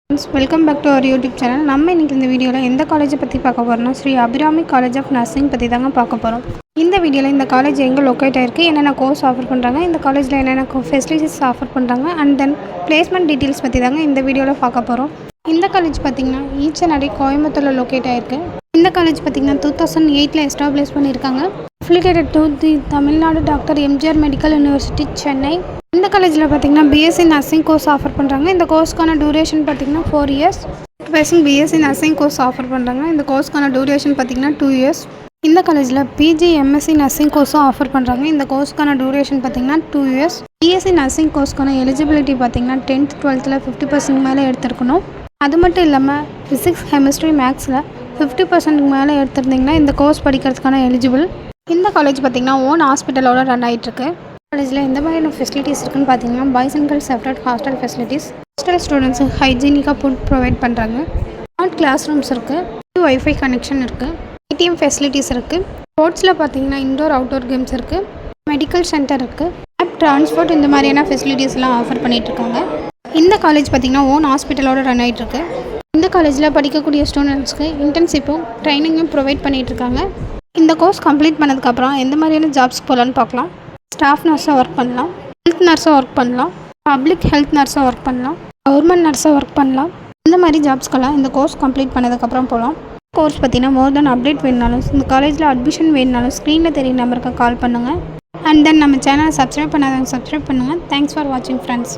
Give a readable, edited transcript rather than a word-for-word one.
Welcome back to our YouTube channel. நம்ம இன்றைக்கி இந்த வீடியோவில் எந்த காலேஜை பற்றி பார்க்க போகிறோம்னா Sri Abirami college of nursing பற்றி தாங்க பார்க்க போகிறோம். இந்த வீடியோவில் இந்த காலேஜ் எங்கே லொக்கேட் ஆகிருக்கு, என்னென்ன கோர்ஸ் ஆஃபர் பண்ணுறாங்க, இந்த காலேஜில் என்னென்ன ஃபெசிலிட்டிஸ் ஆஃபர் பண்ணுறாங்க அண்ட் தென் பிளேஸ்மெண்ட் டீட்டெயில்ஸ் பற்றி தாங்க இந்த வீடியோவில் பார்க்க போகிறோம். இந்த காலேஜ் பார்த்திங்கன்னா ஈச்சனடி கோயம்புத்தூரில் லொக்கேட் ஆகிருக்கு. இந்த காலேஜ் பார்த்திங்கன்னா 2008 எஸ்டாப்ளிஷ் பண்ணியிருக்காங்க. Affiliated to the Tamil Nadu doctor MGR medical university Chennai. இந்த காலேஜில் பார்த்திங்கன்னா பிஎஸ்சி நர்சிங் கோர்ஸ் ஆஃபர் பண்ணுறாங்க. இந்த கோர்ஸ்க்கான டியூரேஷன் பார்த்திங்கன்னா 4 years. BSc nursing course offer பண்ணுறாங்க. இந்த கோர்ஸ்க்கான டியூரேஷன் பார்த்திங்கன்னா 2 years. இந்த காலேஜில் பிஜி எம்எஸ்சி நர்சிங் கோர்ஸும் ஆஃபர் பண்ணுறாங்க. இந்த கோர்ஸ்க்கான டியூரேஷன் பார்த்திங்கன்னா 2 years. பிஎஸ்சி நர்சிங் கோர்ஸ்க்கான எலிஜிபிலிட்டி பார்த்திங்கன்னா 10th 12th 50% மேலே எடுத்துருக்கணும். அது மட்டும் இல்லாமல் ஃபிசிக்ஸ் கெமிஸ்ட்ரி மேக்ஸில் 50% மேலே எடுத்திருந்தீங்கன்னா இந்த கோர்ஸ் படிக்கிறதுக்கான எலிஜிபிள். இந்த காலேஜ் பார்த்திங்கன்னா ஓன் ஹாஸ்பிட்டலோட ரன் ஆகிட்டுருக்கு. காலேஜில் எந்த மாதிரியான ஃபெசிலிட்டிஸ் இருக்குன்னு பார்த்தீங்கன்னா boys and girls separate hostel facilities, hostel ஸ்டூடெண்ட்ஸுக்கு ஹைஜீனிக்காக ஃபுட் ப்ரொவைட் பண்ணுறாங்க. ஸ்மார்ட் கிளாஸ் ரூம்ஸ் இருக்குது, வைஃபை கனெக்ஷன் இருக்குது, ஏடிஎம் ஃபெசிலிட்டிஸ் இருக்குது. ஸ்போர்ட்ஸில் பார்த்தீங்கன்னா இன்டோர் அவுட்டோர் கேம்ஸ் இருக்குது, மெடிக்கல் சென்டர் இருக்குது, ஆப் டிரான்ஸ்போர்ட் இந்த மாதிரியான ஃபெசிலிட்டிஸ்லாம் ஆஃபர் பண்ணிகிட்ருக்காங்க. இந்த காலேஜ் பார்த்திங்கன்னா ஓன் ஹாஸ்பிட்டலோட ரன் ஆகிட்டுருக்கு. இந்த காலேஜில் படிக்கக்கூடிய ஸ்டூடெண்ட்ஸ்க்கு இன்டர்ன்ஷிப்பும் ட்ரைனிங்கும் ப்ரொவைட் பண்ணிகிட்ருக்காங்க. இந்த கோர்ஸ் கம்ப்ளீட் பண்ணதுக்கப்புறம் எந்த மாதிரியான ஜாப்ஸ் போகலான்னு பார்க்கலாம். ஸ்டாஃப் நர்ஸாக ஒர்க் பண்ணலாம், ஹெல்த் நர்ஸாக ஒர்க் பண்ணலாம், பப்ளிக் ஹெல்த் நர்ஸாக ஒர்க் பண்ணலாம், கவர்மெண்ட் நர்ஸாக ஒர்க் பண்ணலாம். இந்த மாதிரி ஜாப்ஸ்க்கெல்லாம் இந்த கோர்ஸ் கம்ப்ளீட் பண்ணதுக்கப்புறம் போகலாம். கோர்ஸ் பார்த்தீங்கன்னா மோர் தென் அப்டேட் வேணுனாலும், இந்த காலேஜில் அட்மிஷன் வேணுனாலும் ஸ்க்ரீனில் தெரிய நம்பருக்கு கால் பண்ணுங்கள். அண்ட் தென் நம்ம சேனலை சப்ஸ்கிரைப் பண்ணாதவங்க சப்ஸ்கிரைப் பண்ணுங்கள். தேங்க்ஸ் ஃபார் வாட்சிங் ஃப்ரெண்ட்ஸ்.